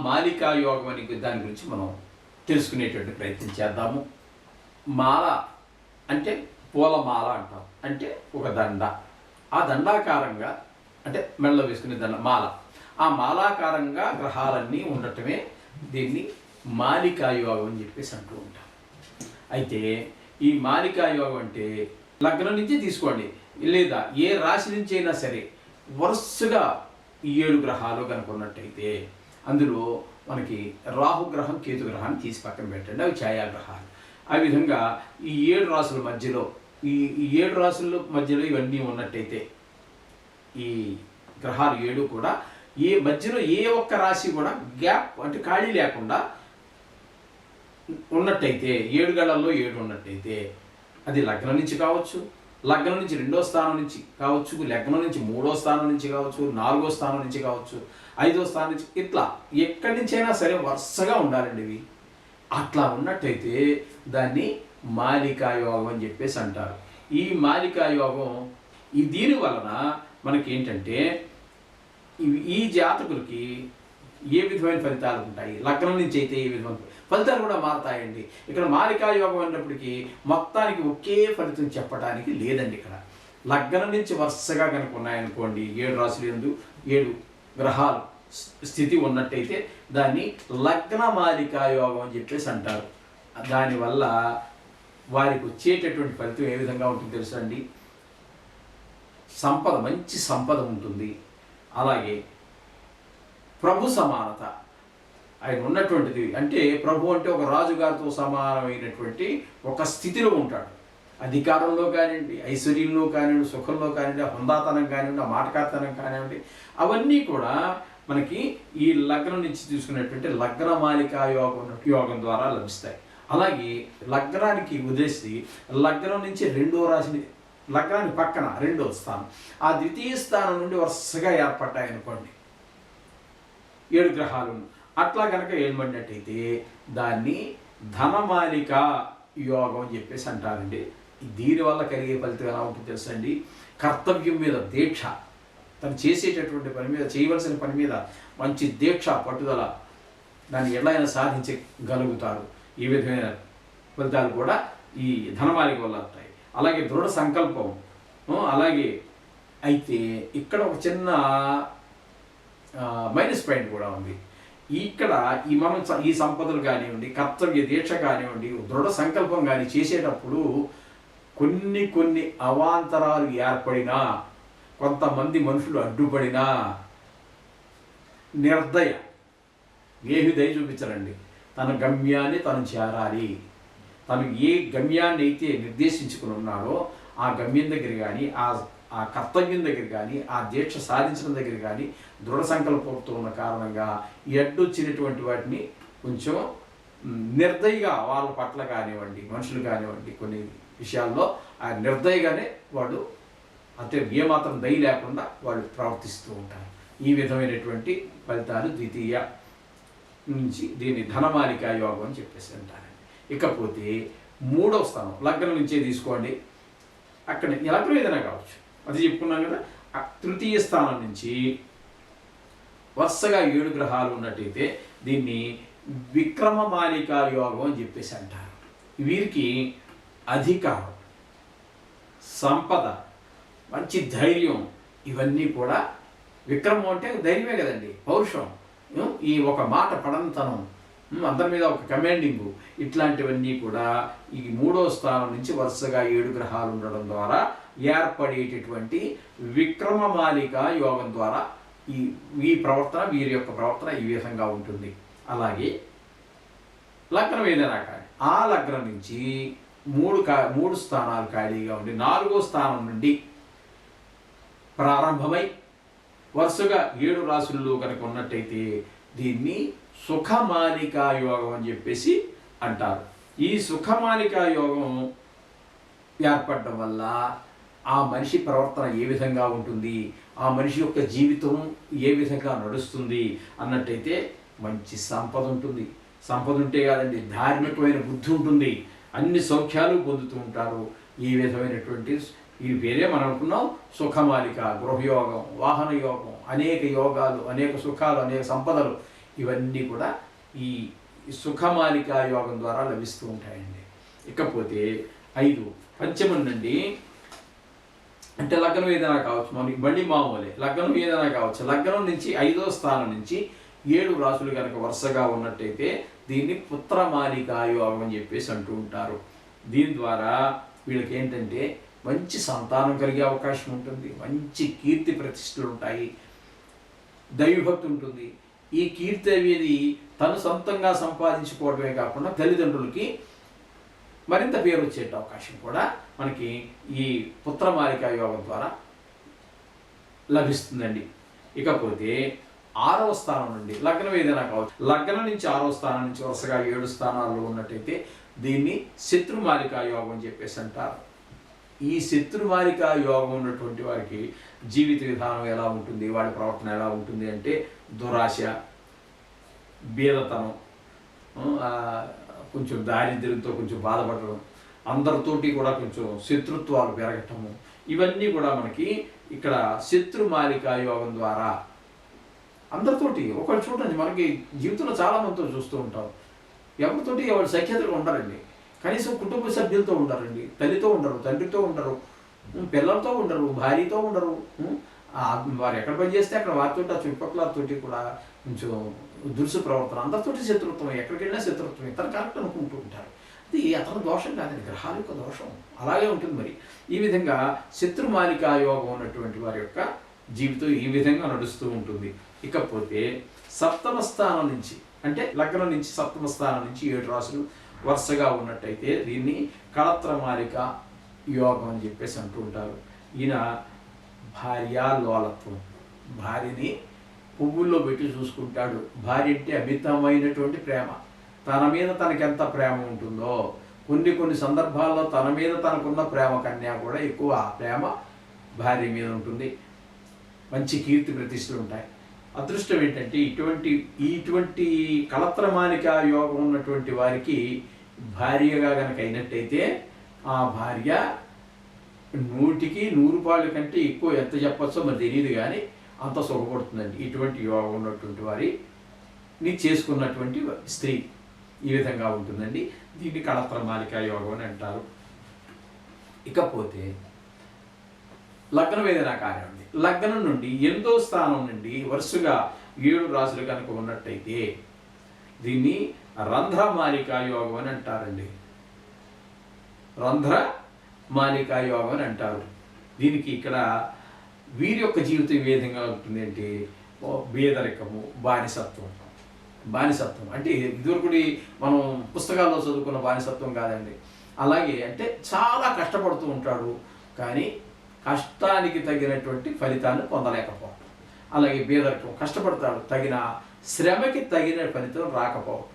మాలికా యోగం అని దాని గురించి మనం తెలుసుకునేటువంటి ప్రయత్నం చేద్దాము. మాల అంటే పూలమాల అంటాం, అంటే ఒక దండ. ఆ దండాకారంగా అంటే మెడలో వేసుకునే దండ మాల. ఆ మాలాకారంగా గ్రహాలన్నీ ఉండటమే దీన్ని మాలికా యోగం అని చెప్పేసి అంటూ ఉంటాం. అయితే ఈ మాలికా యోగం అంటే లగ్నం నుంచి తీసుకోండి, లేదా ఏ రాశి నుంచి అయినా సరే వరుసగా ఈ 7 గ్రహాలు కనుకున్నట్టయితే అందులో మనకి రాహుగ్రహం, కేతుగ్రహాన్ని తీసి పక్కన పెట్టండి, అవి ఛాయాగ్రహాలు. ఆ విధంగా ఈ 7 రాశుల మధ్యలో ఈ 7 రాశుల మధ్యలో ఇవన్నీ ఉన్నట్టయితే ఈ గ్రహాలు 7 కూడా ఏ మధ్యలో ఏ ఒక్క రాశి కూడా గ్యాప్ అంటే ఖాళీ లేకుండా ఉన్నట్టయితే 7 గళ్ళల్లో 7 ఉన్నట్టయితే అది లగ్నం నుంచి కావచ్చు, లగ్నం నుంచి 2వ స్థానం నుంచి కావచ్చు, లగ్నం నుంచి 3వ స్థానం నుంచి కావచ్చు, 4వ స్థానం నుంచి కావచ్చు, 5వ స్థానం నుంచి, ఇట్లా ఎక్కడి నుంచైనా సరే వరుసగా ఉండాలండి ఇవి. అట్లా ఉన్నట్టయితే దాన్ని మాలికా యోగం అని చెప్పేసి అంటారు. ఈ మాలికా యోగం దీని వలన మనకి ఏంటంటే ఈ జాతకులకి ఏ విధమైన ఫలితాలు ఉంటాయి, లగ్నం నుంచి అయితే ఏ విధమైన ఫలితాలు కూడా మారతాయండి. ఇక్కడ మాలికా యోగం అన్నప్పటికీ మొత్తానికి ఒకే ఫలితం చెప్పడానికి లేదండి. ఇక్కడ లగ్నం నుంచి వరుసగా కనుక ఉన్నాయనుకోండి, 7 రాశులు ఎందు 7 గ్రహాలు స్థితి ఉన్నట్టయితే దాన్ని లగ్న మాలికా యోగం అని చెప్పేసి అంటారు. దానివల్ల వారికి వచ్చేటటువంటి ఫలితం ఏ విధంగా ఉంటుందో తెలుసా అండి? సంపద, మంచి సంపద ఉంటుంది. అలాగే ప్రభు సమానత, ఆయన ఉన్నటువంటిది అంటే ప్రభు అంటే ఒక రాజుగారితో సమానమైనటువంటి ఒక స్థితిలో ఉంటాడు. అధికారంలో కానివ్వండి, ఐశ్వర్యంలో కానివ్వండి, సుఖంలో కానివ్వండి, హుందాతనం కానివ్వండి, ఆ మాటకాతనం కానివ్వండి, అవన్నీ కూడా మనకి ఈ లగ్నం నుంచి తీసుకున్నటువంటి లగ్న మాలికా యోగం ద్వారా లభిస్తాయి. అలాగే లగ్నానికి వదిలేసి లగ్నం నుంచి 2వ రాశిని, లగ్నానికి పక్కన 2వ స్థానం, ఆ ద్వితీయ స్థానం నుండి వరుసగా ఏర్పడ్డాయి అనుకోండి 7 గ్రహాలు. అట్లా కనుక ఏర్పడినట్టయితే దాన్ని ధనమాలిక యోగం అని చెప్పేసి అంటారండి. దీనివల్ల కలిగే ఫలితం ఎలా ఉంటుంది తెలుసా అండి? కర్తవ్యం మీద దీక్ష, తను చేసేటటువంటి పని మీద, చేయవలసిన పని మీద మంచి దీక్ష, పట్టుదల, దాన్ని ఎలా అయినా సాధించగలుగుతారు. ఈ విధమైన ఫలితాలు కూడా ఈ ధనమాలిక వల్ల వస్తాయి. అలాగే దృఢ సంకల్పం. అలాగే అయితే ఇక్కడ ఒక చిన్న మైనస్ పాయింట్ కూడా ఉంది. ఇక్కడ మనం ఈ సంపదలు కానివ్వండి, కర్తవ్య దీక్ష కానివ్వండి, దృఢ సంకల్పం కానీ చేసేటప్పుడు కొన్ని అవాంతరాలు ఏర్పడినా, కొంతమంది మనుషులు అడ్డుపడినా నిర్దయ, ఏమి దయ చూపించరండి. తన గమ్యాన్ని తను చేరాలి. తను ఏ గమ్యాన్ని అయితే నిర్దేశించుకుని ఉన్నాడో ఆ గమ్యం దగ్గర కానీ, ఆ కర్తవ్యం దగ్గర కానీ, ఆ దీక్ష సాధించడం దగ్గర కానీ దృఢ సంకల్పంతో ఉన్న కారణంగా ఎడ్డొచ్చినటువంటి వాటిని కొంచెం నిర్దయగా వాళ్ళ పట్ల కానివ్వండి, మనుషులు కానివ్వండి, కొన్ని విషయాల్లో ఆ నిర్దయగానే వాళ్ళు అంటే ఏమాత్రం దయ లేకుండా వాళ్ళు ప్రవర్తిస్తూ ఉంటారు. ఈ విధమైనటువంటి ఫలితాలు ద్వితీయ నుంచి దీన్ని ధనమాలికా యోగం అని చెప్పేసి అంటారండి. ఇకపోతే 3వ స్థానం లగ్నం నుంచే తీసుకోండి, అక్కడ లగ్నం ఏదైనా కావచ్చు, అది చెప్పుకున్నాం కదా. తృతీయ స్థానం నుంచి వరుసగా 7 గ్రహాలు ఉన్నట్టయితే దీన్ని విక్రమమాలికా యోగం అని చెప్పేసి అంటారు. వీరికి అధికారం, సంపద, మంచి ధైర్యం, ఇవన్నీ కూడా విక్రమం అంటే ధైర్యమే కదండి, పౌరుషం, ఈ ఒక మాట పడంతనం, అందరి మీద ఒక కమాండింగు, ఇట్లాంటివన్నీ కూడా ఈ 3వ స్థానం నుంచి వరుసగా 7 గ్రహాలు ఉండడం ద్వారా ఏర్పడేటటువంటి విక్రమమాలిక యోగం ద్వారా ఈ ప్రవర్తన, వీరి యొక్క ప్రవర్తన ఈ విధంగా ఉంటుంది. అలాగే లగ్నం ఏదైనా కానీ ఆ లగ్నం నుంచి 3 స్థానాలు ఖాళీగా ఉండి 4వ స్థానం నుండి ప్రారంభమై వరుసగా 7 రాశుల్లో కనుక ఉన్నట్టయితే దీన్ని సుఖమాలికా యోగం అని చెప్పేసి అంటారు. ఈ సుఖమాలికా యోగం ఏర్పడడం వల్ల ఆ మనిషి ప్రవర్తన ఏ విధంగా ఉంటుంది, ఆ మనిషి యొక్క జీవితం ఏ విధంగా నడుస్తుంది అన్నట్టయితే మంచి సంపద ఉంటుంది. సంపద ఉంటే కాదండి, ధార్మికమైన బుద్ధి ఉంటుంది, అన్ని సౌఖ్యాలు పొందుతూ ఉంటారు. ఈ విధమైనటువంటి ఈ పేరే మనం అనుకున్నాం సుఖమాలిక, గృహయోగం, వాహన యోగం, అనేక యోగాలు, అనేక సుఖాలు, అనేక సంపదలు, ఇవన్నీ కూడా ఈ సుఖమాలిక యోగం ద్వారా లభిస్తూ ఉంటాయండి. ఇకపోతే 5 పంచమం నుండి, అంటే లగ్నం ఏదైనా కావచ్చు, మనకి బండి మామూలే, లగ్నం ఏదైనా కావచ్చు, లగ్నం నుంచి 5వ స్థానం నుంచి 7 రాశులు కనుక వరుసగా ఉన్నట్టయితే దీన్ని పుత్రమాలిక యోగం అని చెప్పేసి అంటూ ఉంటారు. దీని ద్వారా వీళ్ళకి ఏంటంటే మంచి సంతానం కలిగే అవకాశం ఉంటుంది, మంచి కీర్తి ప్రతిష్టలు ఉంటాయి, దైవభక్తి ఉంటుంది. ఈ కీర్తి అనేది తను సొంతంగా సంపాదించుకోవడమే కాకుండా తల్లిదండ్రులకి మరింత పేరు వచ్చే అవకాశం కూడా మనకి ఈ పుత్రమాలిక యోగం ద్వారా లభిస్తుందండి. ఇకపోతే 6వ స్థానం నుండి, లగ్నం ఏదైనా కావచ్చు, లగ్నం నుంచి 6వ స్థానం నుంచి వరుసగా 7 స్థానాల్లో ఉన్నట్టయితే దీన్ని శత్రుమాలిక యోగం అని చెప్పేసి అంటారు. ఈ శత్రుమాలిక యోగం ఉన్నటువంటి వారికి జీవిత విధానం ఎలా ఉంటుంది, వాడి ప్రవర్తన ఎలా ఉంటుంది అంటే దురాశ, బీదతనం, కొంచెం దారిద్ర్యంతో కొంచెం బాధపడడం, అందరితోటి కూడా కొంచెం శత్రుత్వాలు పెరగటము, ఇవన్నీ కూడా మనకి ఇక్కడ శత్రుమాలిక యోగం ద్వారా అందరితోటి ఒకటి చూడండి, మనకి జీవితంలో చాలామందితో చూస్తూ ఉంటాం, ఎవరితోటి ఎవరి సఖ్యతగా ఉండరండి, కనీసం కుటుంబ సభ్యులతో ఉండరండి, తల్లితో ఉండరు, తండ్రితో ఉండరు, పిల్లలతో ఉండరు, భార్యతో ఉండరు, వారు ఎక్కడ పని చేస్తే అక్కడ వారితో చుట్టుపక్కలతోటి కూడా కొంచెం దురుసు ప్రవర్తన, అందరితోటి శత్రుత్వం, ఎక్కడికి వెళ్ళినా శత్రుత్వం, ఇతర కరెక్ట్ అనుకుంటూ ఉంటారు. అది అతని దోషం కాదండి, గ్రహాల యొక్క దోషం అలాగే ఉంటుంది. మరి ఈ విధంగా శత్రుమాలిక యోగం ఉన్నటువంటి వారి యొక్క జీవితం ఈ విధంగా నడుస్తూ ఉంటుంది. ఇకపోతే 7వ స్థానం నుంచి, అంటే లగ్నం నుంచి 7వ స్థానం నుంచి 7 రాశులు వరుసగా ఉన్నట్టయితే దీన్ని కళత్రమాలిక యోగం అని చెప్పేసి అంటూ ఉంటారు. ఈయన భార్యాలోలత్వం, భార్యని పువ్వుల్లో పెట్టి చూసుకుంటాడు. భార్య అంటే అమితమైనటువంటి ప్రేమ, తన మీద తనకి ఎంత ప్రేమ ఉంటుందో, కొన్ని సందర్భాల్లో తన మీద తనకున్న ప్రేమ కన్నా కూడా ఎక్కువ ప్రేమ భార్య మీద ఉంటుంది. మంచి కీర్తి ప్రతిష్టలు ఉంటాయి. అదృష్టం ఏంటంటే ఇటువంటి కళత్రమాలిక యోగం ఉన్నటువంటి వారికి భార్యగా కనుక అయినట్టయితే ఆ భార్య 100కి 100 పాళ్ళు కంటే ఎక్కువ ఎంత చెప్పచ్చో మరి తెలియదు, కానీ అంత సుఖపడుతుందండి ఇటువంటి యోగం ఉన్నటువంటి వారిని చేసుకున్నటువంటి స్త్రీ. ఈ విధంగా ఉంటుందండి. దీన్ని కళత్రమాలిక యోగం అని అంటారు. ఇకపోతే లగ్నం ఏదైనా కానివ్వండి, లగ్నం నుండి 8వ స్థానం నుండి వరుసగా 7 రాశులు కనుక ఉన్నట్టయితే దీన్ని రంధ్రమాలిక యోగం అని అంటారండి. రంధ్రమాలిక యోగం అని అంటారు. దీనికి ఇక్కడ వీరి యొక్క జీవితం ఏ విధంగా ఉంటుంది అంటే బేదరికము, బానిసత్వం అంటే ఇదివరకు మనం పుస్తకాల్లో చదువుకున్న బానిసత్వం కాదండి. అలాగే అంటే చాలా కష్టపడుతూ ఉంటాడు, కానీ కష్టానికి తగినటువంటి ఫలితాన్ని పొందలేకపోవటం. అలాగే బేదరికం, కష్టపడతాడు, తగిన శ్రమకి తగిన ఫలితం రాకపోవటం.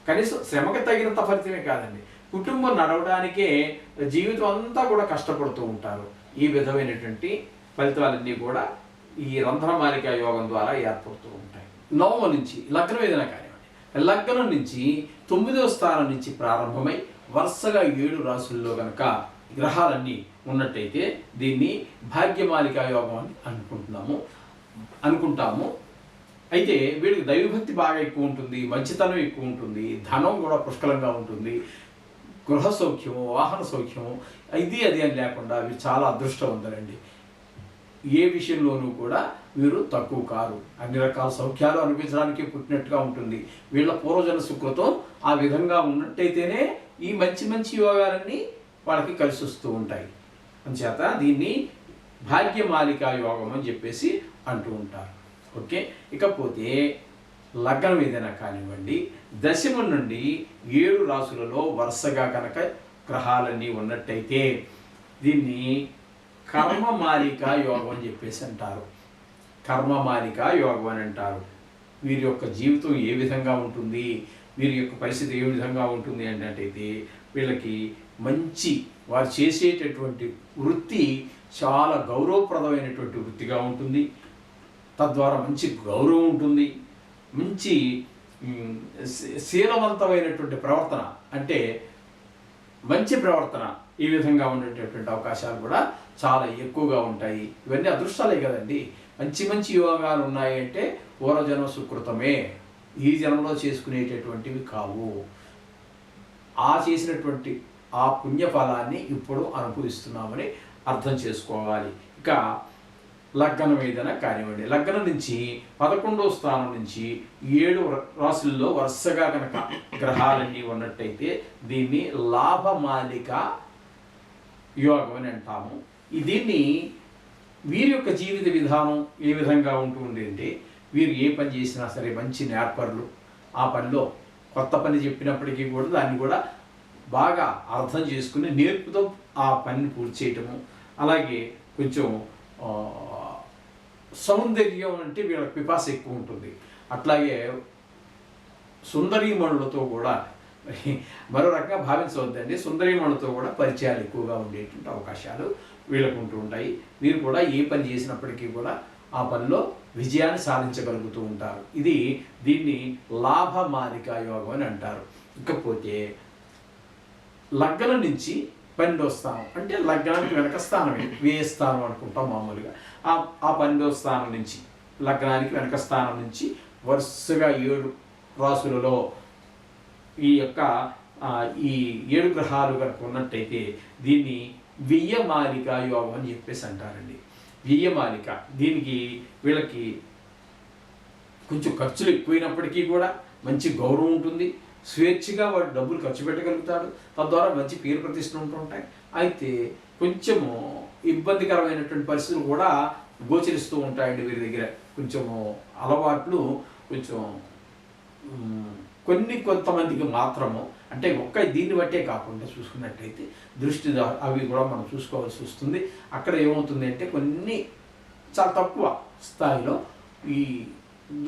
కనీసం శ్రమకి తగినంత ఫలితమే కాదండి, కుటుంబం నడవడానికే జీవితం అంతా కూడా కష్టపడుతూ ఉంటారు. ఈ విధమైనటువంటి ఫలితాలన్నీ కూడా ఈ రంధ్రమాలిక యోగం ద్వారా ఏర్పడుతూ ఉంటాయి. 9వ నుంచి, లగ్నం ఏదైనా కానివ్వండి, లగ్నం నుంచి 9వ స్థానం నుంచి ప్రారంభమై వరుసగా 7 రాశుల్లో కనుక గ్రహాలన్నీ ఉన్నట్టయితే దీన్ని భాగ్యమాలిక యోగం అని అనుకుంటాము. అయితే వీడికి దైవభక్తి బాగా ఎక్కువ ఉంటుంది, మంచితనం ఎక్కువ ఉంటుంది, ధనం కూడా పుష్కలంగా ఉంటుంది, గృహ సౌఖ్యము, వాహన సౌఖ్యము, అది అని లేకుండా వీరు చాలా అదృష్టవంతులండి. ఏ విషయంలోనూ కూడా వీరు తక్కువ కారు, అన్ని రకాల సౌఖ్యాలు అనిపించడానికి పుట్టినట్టుగా ఉంటుంది. వీళ్ళ పూర్వజన సుకృతం ఆ విధంగా ఉన్నట్టయితేనే ఈ మంచి యోగాలన్నీ వాళ్ళకి కలిసి వస్తూ ఉంటాయి. అందుచేత దీన్ని భాగ్యమాలిక యోగం అని చెప్పేసి అంటూ ఉంటారు. ఓకే. ఇకపోతే లగ్నం ఏదైనా కానివ్వండి, దశమం నుండి 7 రాశులలో వరుసగా కనుక గ్రహాలన్నీ ఉన్నట్టయితే దీన్ని కర్మమాలిక యోగం అని చెప్పేసి అంటారు. కర్మమాలిక యోగం అని అంటారు. వీరి యొక్క జీవితం ఏ విధంగా ఉంటుంది, వీరి యొక్క పరిస్థితి ఏ విధంగా ఉంటుంది అన్నట్టయితే వీళ్ళకి మంచి, వారు చేసేటటువంటి వృత్తి చాలా గౌరవప్రదమైనటువంటి వృత్తిగా ఉంటుంది. తద్వారా మంచి గౌరవం ఉంటుంది, మంచి శీలవంతమైనటువంటి ప్రవర్తన, అంటే మంచి ప్రవర్తన, ఈ విధంగా ఉండేటటువంటి అవకాశాలు కూడా చాలా ఎక్కువగా ఉంటాయి. ఇవన్నీ అదృష్టాలే కదండి. మంచి మంచి యోగాలు ఉన్నాయంటే పూర్వజన్మ సుకృతమే, ఈ జన్మలో చేసుకునేటటువంటివి కావు. ఆ చేసినటువంటి ఆ పుణ్యఫలాన్ని ఇప్పుడు అనుభవిస్తున్నామని అర్థం చేసుకోవాలి. ఇక లగ్నం ఏదైనా కానివ్వండి, లగ్నం నుంచి 11వ స్థానం నుంచి 7 రాశుల్లో వరుసగా కనుక గ్రహాలన్నీ ఉన్నట్టయితే దీన్ని లాభమాలిక యోగం అని అంటాము. దీన్ని వీరి యొక్క జీవిత విధానం ఏ విధంగా ఉంటుంది అంటే, వీరు ఏ పని చేసినా సరే మంచి నేర్పరులు, ఆ పనిలో కొత్త పని చెప్పినప్పటికీ కూడా దాన్ని కూడా బాగా అర్థం చేసుకుని నేర్పుతో ఆ పనిని పూర్తి చేయటము. అలాగే కొంచెం సౌందర్యం అంటే వీళ్ళకి పిపాస ఎక్కువ ఉంటుంది. అట్లాగే సుందరీమణులతో కూడా మరో రకంగా భావించవద్దండి, సుందరీమణులతో కూడా పరిచయాలు ఎక్కువగా ఉండేటువంటి అవకాశాలు వీళ్ళకు ఉంటూ ఉంటాయి. వీరు కూడా ఏ పని చేసినప్పటికీ కూడా ఆ పనిలో విజయాన్ని సాధించగలుగుతూ ఉంటారు. దీన్ని లాభమాలిక యోగం అని అంటారు. ఇకపోతే లగ్నం నుంచి 12వ స్థానం అంటే లగ్నానికి వెనక స్థానం, వ్యయ స్థానం అనుకుంటాం మామూలుగా. ఆ 12వ స్థానం నుంచి లగ్నానికి వెనక స్థానం నుంచి వరుసగా 7 రాశులలో ఈ 7 గ్రహాలు కనుక ఉన్నట్టయితే దీన్ని వ్యయమాలిక యోగం అని చెప్పేసి అంటారండి. వ్యయమాలిక, దీనికి వీళ్ళకి కొంచెం ఖర్చులు ఎక్కువైనప్పటికీ కూడా మంచి గౌరవం ఉంటుంది. స్వేచ్ఛగా వాడు డబ్బులు ఖర్చు పెట్టగలుగుతాడు, తద్వారా మంచి పేరు ప్రతిష్టలు ఉంటుంటాయి. అయితే కొంచెము ఇబ్బందికరమైనటువంటి పరిస్థితులు కూడా గోచరిస్తూ ఉంటాయండి వీరి దగ్గర. కొంచెము అలవాట్లు కొంచెం కొంతమందికి మాత్రము, అంటే దీన్ని బట్టే కాకుండా చూసుకున్నట్టయితే దృష్టి అవి కూడా మనం చూసుకోవాల్సి వస్తుంది. అక్కడ ఏమవుతుంది అంటే కొన్ని చాలా తక్కువ స్థాయిలో ఈ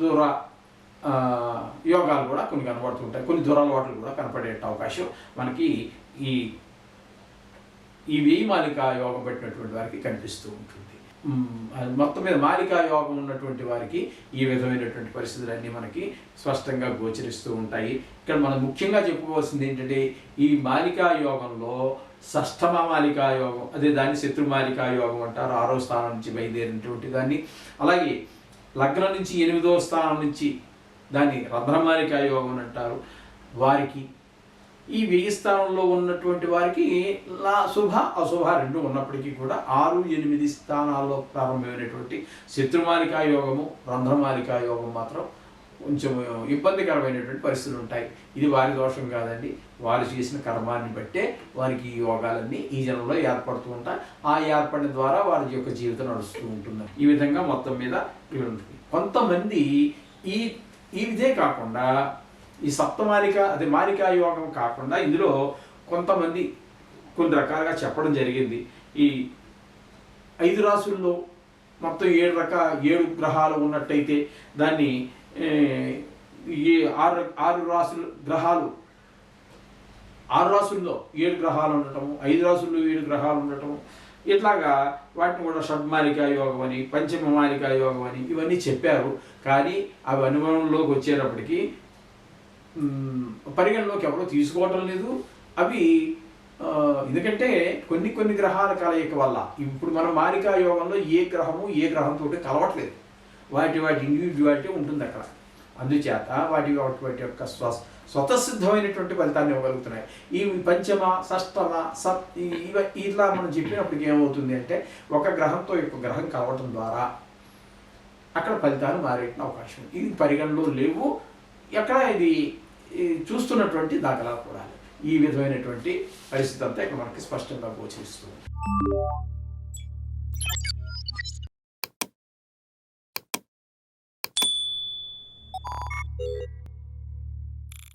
దూర యోగాలు కూడా కొన్ని కనబడుతుంటాయి, కొన్ని దురలవాట్లు కూడా కనపడే అవకాశం మనకి ఈ వ్యయమాలిక యోగం పెట్టినటువంటి వారికి కనిపిస్తూ ఉంటుంది. మొత్తం మీద మాలికా యోగం ఉన్నటువంటి వారికి ఈ విధమైనటువంటి పరిస్థితులన్నీ మనకి స్పష్టంగా గోచరిస్తూ ఉంటాయి. ఇక్కడ మనం ముఖ్యంగా చెప్పుకోవాల్సింది ఏంటంటే, ఈ మాలికా యోగంలో షష్ఠమ మాలికా యోగం, అదే దాన్ని శత్రుమాలికా యోగం అంటారు, 6వ స్థానం నుంచి బయలుదేరినటువంటి దాన్ని. అలాగే లగ్నం నుంచి 8వ స్థానం నుంచి దాన్ని రత్నమాలికా యోగం అంటారు. వారికి ఈ వ్యయ స్థానంలో ఉన్నటువంటి వారికి శుభ అశుభ రెండు ఉన్నప్పటికీ కూడా 6, 8 స్థానాల్లో ప్రారంభమైనటువంటి శత్రుమాలికా యోగము, రంధ్రమాలికా యోగం మాత్రం కొంచెం ఇబ్బందికరమైనటువంటి పరిస్థితులు ఉంటాయి. ఇది వారి దోషం కాదండి, వారు చేసిన కర్మాన్ని బట్టే వారికి ఈ యోగాలన్నీ ఈ జన్మలో ఏర్పడుతూ ఉంటాయి. ఆ ఏర్పడిన ద్వారా వారి యొక్క జీవితం నడుస్తూ ఉంటుంది. ఈ విధంగా మొత్తం మీద ఉంటుంది. కొంతమంది ఇదే కాకుండా ఈ సప్తమాలిక అదే మాలికా యోగం కాకుండా ఇందులో కొంతమంది కొన్ని రకాలుగా చెప్పడం జరిగింది. ఈ 5 రాశుల్లో మొత్తం 7 గ్రహాలు ఉన్నట్టయితే దాన్ని 6 రాశులు గ్రహాలు, 6 రాశుల్లో 7 గ్రహాలు ఉండటము, 5 రాశుల్లో 7 గ్రహాలు ఉండటము, ఇట్లాగా వాటిని కూడా షడ్మాలికా యోగం అని, పంచమమాలికా యోగం అని ఇవన్నీ చెప్పారు. కానీ అవి అనుభవంలోకి వచ్చేటప్పటికి పరిగణలోకి ఎవరో తీసుకోవటం లేదు. అవి ఎందుకంటే కొన్ని గ్రహాల కలయిక వల్ల ఇప్పుడు మనం మాలికా యోగంలో ఏ గ్రహము ఏ గ్రహంతో కలవట్లేదు, వాటి ఇండివిజువాలిటీ ఉంటుంది అక్కడ. అందుచేత వాటి యొక్క స్వతసిద్ధమైనటువంటి ఫలితాన్ని ఇవ్వగలుగుతున్నాయి. ఈ పంచమ, షష్టమ, ఇట్లా మనం చెప్పినప్పటికీ ఏమవుతుంది అంటే, ఒక గ్రహంతో ఒక గ్రహం కలవటం ద్వారా అక్కడ ఫలితాలు మారే అవకాశం ఇది పరిగణలో లేవు. ఎక్కడ ఇది చూస్తున్నటువంటి దాఖలా కూడా ఈ విధమైనటువంటి పరిస్థితి అంతా ఇక్కడ మనకి స్పష్టంగా గోచరిస్తుంది.